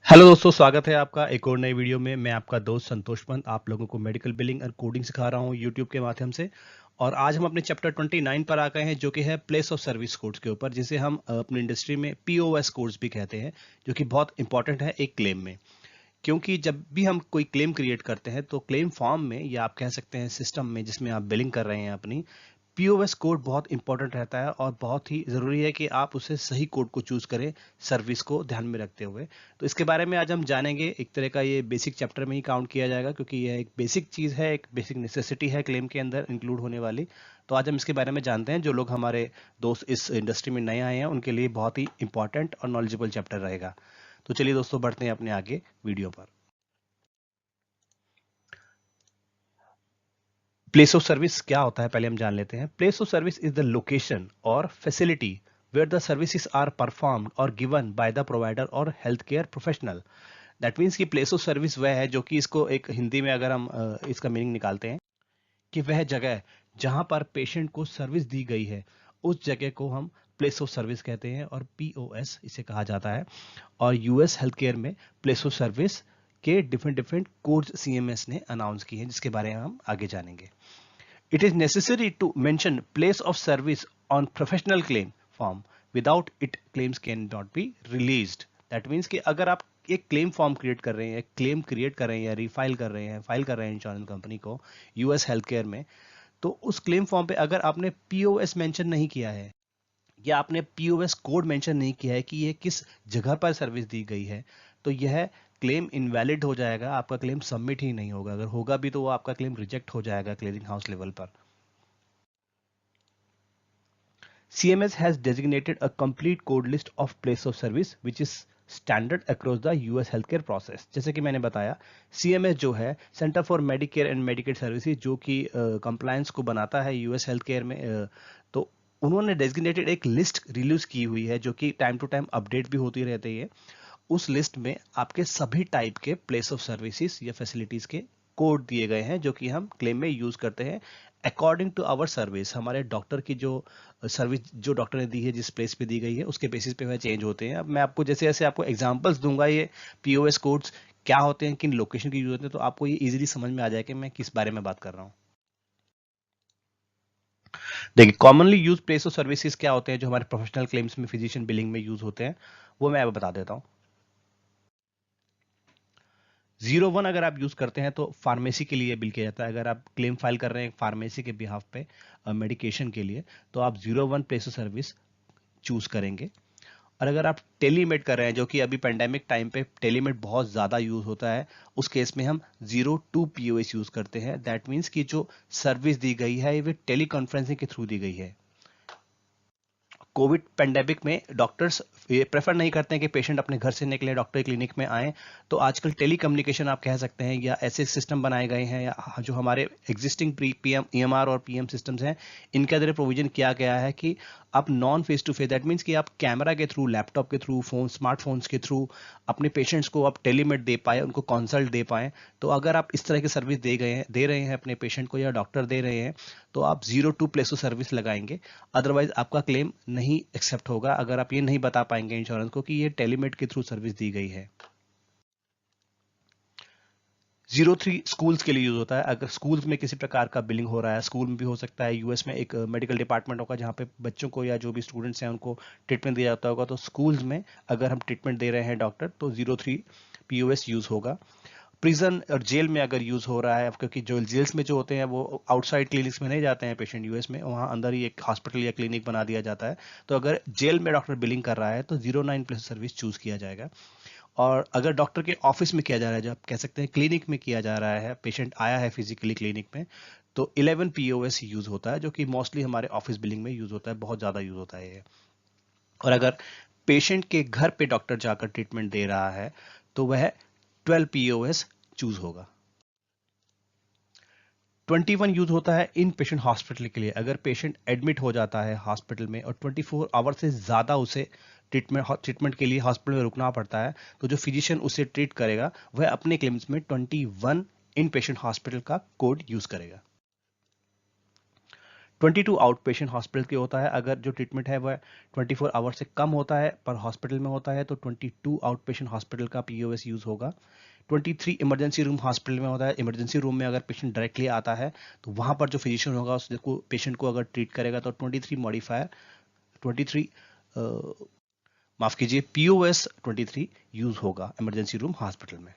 Hello दोस्तों, स्वागत है आपका एक और नई वीडियो में। मैं आपका दोस्त संतोष पंत आप लोगों को मेडिकल बिलिंग और कोडिंग सिखा रहा हूं यूट्यूब के माध्यम से। और आज हम अपने चैप्टर 29 पर आ गए हैं, जो कि है प्लेस ऑफ सर्विस कोड्स के ऊपर, जिसे हम अपनी इंडस्ट्री में पीओएस कोड्स भी कहते हैं, जो कि बहुत इंपॉर्टेंट है एक क्लेम में। क्योंकि जब भी हम कोई क्लेम क्रिएट करते हैं तो क्लेम फॉर्म में, या आप कह सकते हैं सिस्टम में जिसमें आप बिलिंग कर रहे हैं अपनी, पीओएस कोड बहुत इंपॉर्टेंट रहता है और बहुत ही ज़रूरी है कि आप उसे सही कोड को चूज करें, सर्विस को ध्यान में रखते हुए। तो इसके बारे में आज हम जानेंगे। एक तरह का ये बेसिक चैप्टर में ही काउंट किया जाएगा, क्योंकि यह एक बेसिक चीज़ है, एक बेसिक नेसेसिटी है क्लेम के अंदर इंक्लूड होने वाली। तो आज हम इसके बारे में जानते हैं। जो लोग हमारे दोस्त इस इंडस्ट्री में नए आए हैं उनके लिए बहुत ही इंपॉर्टेंट और नॉलेजेबल चैप्टर रहेगा। तो चलिए दोस्तों, बढ़ते हैं अपने आगे वीडियो पर। प्लेस ऑफ सर्विस क्या होता है पहले हम जान लेते हैं। Place of service is the location or facility where the services are performed or given by the provider or health care professional. That means कि प्लेस ऑफ सर्विस वह है जो कि, इसको एक हिंदी में अगर हम इसका मीनिंग निकालते हैं, कि वह जगह जहां पर पेशेंट को सर्विस दी गई है, उस जगह को हम प्लेस ऑफ सर्विस कहते हैं और पीओएस इसे कहा जाता है। और यूएस हेल्थ केयर में प्लेस ऑफ सर्विस के डिफरेंट डिफरेंट कोड्स सीएमएस ने अनाउंस किए हैं, जिसके बारे में हम आगे जानेंगे। It is necessary to mention place of service on professional claim form. Without it, claims cannot be released. That means कि अगर आप एक क्लेम फॉर्म क्रिएट कर रहे हैं, क्लेम क्रिएट कर रहे हैं या रिफाइल कर रहे हैं, फाइल कर रहे हैं इंश्योरेंस कंपनी को यूएस हेल्थ केयर में, तो उस क्लेम फॉर्म पे अगर आपने पीओएस मेंशन नहीं किया है, या आपने पीओएस कोड मेंशन नहीं किया है कि ये किस जगह पर सर्विस दी गई है, तो यह क्लेम इनवैलिड हो जाएगा। आपका क्लेम सबमिट ही नहीं होगा। अगर होगा भी तो वो आपका क्लेम रिजेक्ट हो जाएगा क्लियरिंग हाउस लेवल पर। CMS has designated a complete code list of place of service which is standard across the US healthcare process। जैसे कि मैंने बताया, CMS जो है centre for Medicare and Medicaid services, जो कि कंप्लायंस को बनाता है यूएस हेल्थ केयर में, तो उन्होंने डेजिग्नेटेड एक लिस्ट रिलीज की हुई है, जो कि टाइम टू टाइम अपडेट भी होती रहती है। उस लिस्ट में आपके सभी टाइप के प्लेस ऑफ सर्विसेज या फैसिलिटीज के कोड दिए गए हैं, जो कि हम क्लेम में यूज करते हैं अकॉर्डिंग टू आवर सर्विस। हमारे डॉक्टर की जो सर्विस जो डॉक्टर ने दी है, जिस प्लेस पे दी गई है, उसके बेसिस पे वह चेंज होते हैं। अब मैं आपको जैसे जैसे आपको एग्जांपल्स दूंगा, ये पीओएस कोड्स क्या होते हैं, किन लोकेशन की यूज होते हैं, तो आपको ये इजीली समझ में आ जाएगा कि मैं किस बारे में बात कर रहा हूँ। देखिए, commonly use place of services क्या होते हैं जो हमारे प्रोफेशनल क्लेम्स में, फिजिशियन बिलिंग में यूज होते हैं, वो मैं आपको बता देता हूँ। 01 अगर आप यूज करते हैं तो फार्मेसी के लिए बिल किया जाता है। अगर आप क्लेम फाइल कर रहे हैं फार्मेसी के बिहाफ पे मेडिकेशन के लिए, तो आप 01 प्लेस ऑफ सर्विस चूज करेंगे। और अगर आप टेलीमेड कर रहे हैं, जो कि अभी पेंडेमिक टाइम पे टेलीमेड बहुत ज्यादा यूज होता है, उस केस में हम 02 पीओएस यूज करते हैं। दैट मीन्स कि जो सर्विस दी गई है वो टेली कॉन्फ्रेंसिंग के थ्रू दी गई है। कोविड पेंडेमिक में डॉक्टर्स ये प्रेफर नहीं करते हैं कि पेशेंट अपने घर से निकले डॉक्टर क्लिनिक में आए, तो आजकल टेली कम्युनिकेशन आप कह सकते हैं, या ऐसे सिस्टम बनाए गए हैं, या जो हमारे एग्जिस्टिंग पीएम ईएमआर और पीएम सिस्टम्स हैं, इनके अंदर प्रोविजन किया गया है कि आप non face to face, that means कि आप कैमरा के थ्रू, लैपटॉप के थ्रू, फोन, स्मार्टफोन्स के थ्रू अपने पेशेंट्स को आप टेलीमेड दे पाए, उनको कंसल्ट दे पाए। तो अगर आप इस तरह की सर्विस दे रहे हैं अपने पेशेंट को, या डॉक्टर दे रहे हैं, तो आप 02 प्लेस ऑफ सर्विस लगाएंगे। अदरवाइज आपका क्लेम नहीं एक्सेप्ट होगा, अगर आप ये नहीं बता पाएंगे इंश्योरेंस को कि ये टेलीमेड के थ्रू सर्विस दी गई है। 03 स्कूल्स के लिए यूज होता है। अगर स्कूल्स में किसी प्रकार का बिलिंग हो रहा है, स्कूल में भी हो सकता है, यूएस में एक मेडिकल डिपार्टमेंट होगा जहाँ पे बच्चों को या जो भी स्टूडेंट्स हैं उनको ट्रीटमेंट दिया जाता होगा, तो स्कूल्स में अगर हम ट्रीटमेंट दे रहे हैं डॉक्टर, तो 03 पीओएस यूज होगा। प्रिजन और जेल में अगर यूज हो रहा है, क्योंकि जो जेल्स में जो होते हैं वो आउटसाइड क्लिनिक्स में नहीं जाते हैं पेशेंट यूएस में, वहाँ अंदर ही एक हॉस्पिटल या क्लिनिक बना दिया जाता है। तो अगर जेल में डॉक्टर बिलिंग कर रहा है तो 09 प्लस सर्विस चूज किया जाएगा। और अगर डॉक्टर के ऑफिस में किया जा रहा है, जो आप कह सकते हैं क्लिनिक में किया जा रहा है, पेशेंट आया है फिजिकली क्लिनिक में, तो 11 पीओएस यूज होता है, जो कि मोस्टली हमारे ऑफिस बिलिंग में यूज होता है, बहुत ज्यादा यूज होता है ये। और अगर पेशेंट के घर पे डॉक्टर जाकर ट्रीटमेंट दे रहा है, तो वह 12 पीओएस चूज होगा। 21 यूज होता है इन पेशेंट हॉस्पिटल के लिए। अगर पेशेंट एडमिट हो जाता है हॉस्पिटल में और 24 आवर से ज्यादा उसे ट्रीटमेंट के लिए हॉस्पिटल में रुकना पड़ता है, तो जो फिजिशियन उसे ट्रीट करेगा वह अपने क्लेम्स में 21 इन पेशेंट हॉस्पिटल का कोड यूज करेगा। 22 आउट पेशेंट हॉस्पिटल के होता है, अगर जो ट्रीटमेंट है वह 24 आवर से कम होता है पर हॉस्पिटल में होता है तो 22 आउट पेशेंट हॉस्पिटल का पीओएस यूज होगा। 23 इमरजेंसी रूम हॉस्पिटल में होता है, इमरजेंसी रूम में अगर पेशेंट डायरेक्टली आता है तो वहां पर जो फिजिशियन होगा उसको पेशेंट को अगर ट्रीट करेगा तो 23 मॉडिफायर 23 माफ कीजिए पीओएस 23 यूज होगा इमरजेंसी रूम हॉस्पिटल में।